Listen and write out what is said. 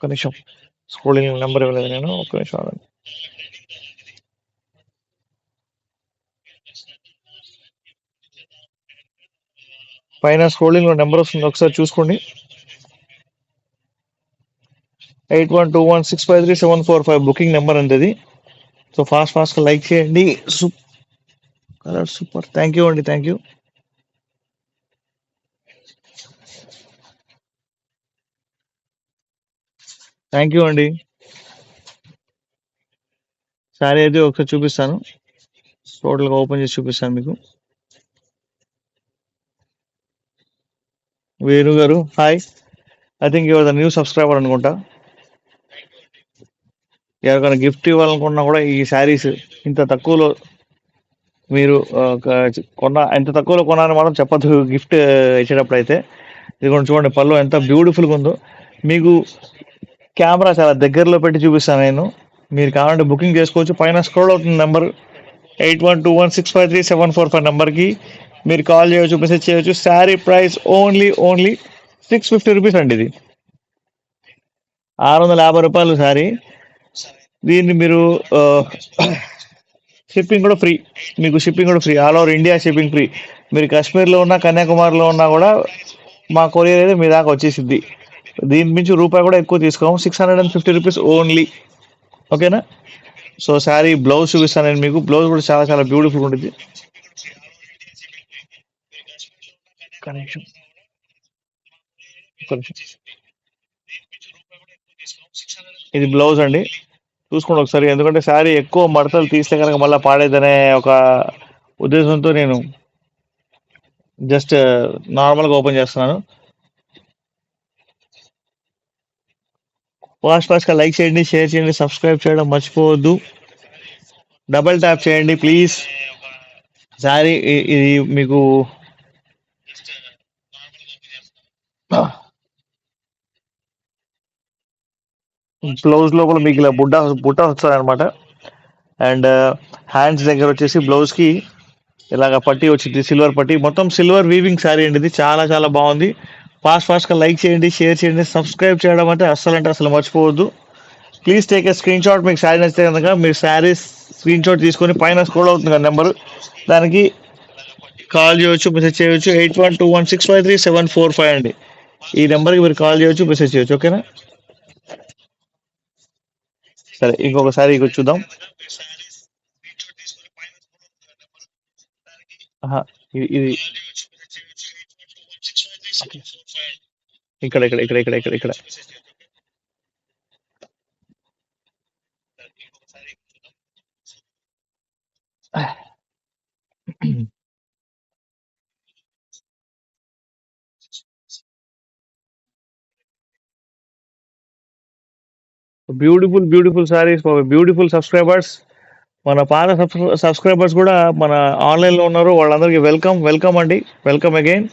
ఒక్క నిమిషం. Scrolling number ఇవ్వలేదు నేను. ఒక్క నిమిషం ఆగండి. పైన స్క్రోలింగ్ లో నెంబర్ వస్తుంది, ఒకసారి చూసుకోండి. 8121653745 బుకింగ్ నెంబర్ అండి అది. సో ఫాస్ట్ లైక్ చేయండి. సూపర్, థ్యాంక్ యూ అండి, థ్యాంక్ యూ. థ్యాంక్ యూ అండి. సారీ అయితే ఒకసారి చూపిస్తాను, టోటల్గా ఓపెన్ చేసి చూపిస్తాను మీకు. వేణు గారు hi, I think your the new subscriber అనుకుంటా. ఎవరికైనా గిఫ్ట్ ఇవ్వాలనుకున్నా కూడా ఈ శారీస్ ఇంత తక్కువలో మీరు ఎంత తక్కువలో కొనాలని మాత్రం చెప్పద్దు గిఫ్ట్ ఇచ్చేటప్పుడు అయితే. ఇది కూడా చూడండి, పళ్ళు ఎంత బ్యూటిఫుల్గా ఉందో. మీకు కెమెరా చాలా దగ్గరలో పెట్టి చూపిస్తాను నేను. మీరు కావాలంటే బుకింగ్ చేసుకోవచ్చు. పైన స్క్రోల్ అవుతుంది నెంబర్ 8121653745 నెంబర్కి మీరు కాల్ చేయవచ్చు, మెసేజ్ చేయవచ్చు. శారీ ప్రైస్ ఓన్లీ 650 రూపీస్ అండి. ఇది 650 రూపాయలు శారీ. దీన్ని మీరు షిప్పింగ్ కూడా ఫ్రీ, మీకు షిప్పింగ్ కూడా free, all over India shipping free. మీరు కాశ్మీర్లో ఉన్నా కన్యాకుమారిలో ఉన్నా కూడా మా కొరియర్ అయితే మీ దాకా వచ్చేసిద్ది. దీని మించి రూపాయి కూడా ఎక్కువ తీసుకోము. 650 రూపీస్ ఓన్లీ, ఓకేనా. సో శారీ బ్లౌజ్ చూపిస్తాను నేను మీకు. బ్లౌజ్ కూడా చాలా చాలా బ్యూటిఫుల్ ఉంటుంది. ఇది బ్లౌజ్ అండి, చూసుకోండి ఒకసారి. ఎందుకంటే శారీ ఎక్కువ మడతలు తీస్తే కనుక మళ్ళీ పాడేదనే ఒక ఉద్దేశంతో నేను జస్ట్ నార్మల్గా ఓపెన్ చేస్తున్నాను. ఫాస్ట్గా లైక్ చేయండి, షేర్ చేయండి, సబ్స్క్రైబ్ చేయడం మర్చిపోవద్దు. డబల్ ట్యాప్ చేయండి ప్లీజ్. శారీ ఇది మీకు బ్లౌజ్ లోపల మీకు ఇలా బుట్ట వస్తుంది అనమాట. అండ్ హ్యాండ్స్ దగ్గర వచ్చేసి బ్లౌజ్ కి ఇలాగ పట్టి వచ్చింది, సిల్వర్ పట్టి. మొత్తం సిల్వర్ వీవింగ్ శారీ అండి. ఇది చాలా చాలా బాగుంది. ఫాస్ట్గా లైక్ చేయండి, షేర్ చేయండి, సబ్స్క్రైబ్ చేయడం అంటే అసలు మర్చిపోవద్దు. Please take a screen shot. మీకు శారీ నచ్చితే కనుక మీరు శారీ స్క్రీన్ షాట్ తీసుకొని పైన స్క్రోల్ అవుతుంది కదా నెంబర్, దానికి కాల్ చేయవచ్చు, మెసేజ్ చేయవచ్చు. 8121653745 అండి. ఈ నెంబర్కి మీరు కాల్ చేయవచ్చు, మెసేజ్ చేయవచ్చు, ఓకేనా. సరే, ఇంకొకసారి ఇక చూద్దాం. ఇది ఇక్కడ ఇక్కడ ఇక్కడ ఇక్కడ ఇక్కడ ఇక్కడ beautiful saris for beautiful subscribers. మన పాత సబ్స్క్రైబర్స్ కూడా మన ఆన్లైన్లో ఉన్నారు, వాళ్ళందరికీ వెల్కమ్ అండి, వెల్కమ్ అగైన్.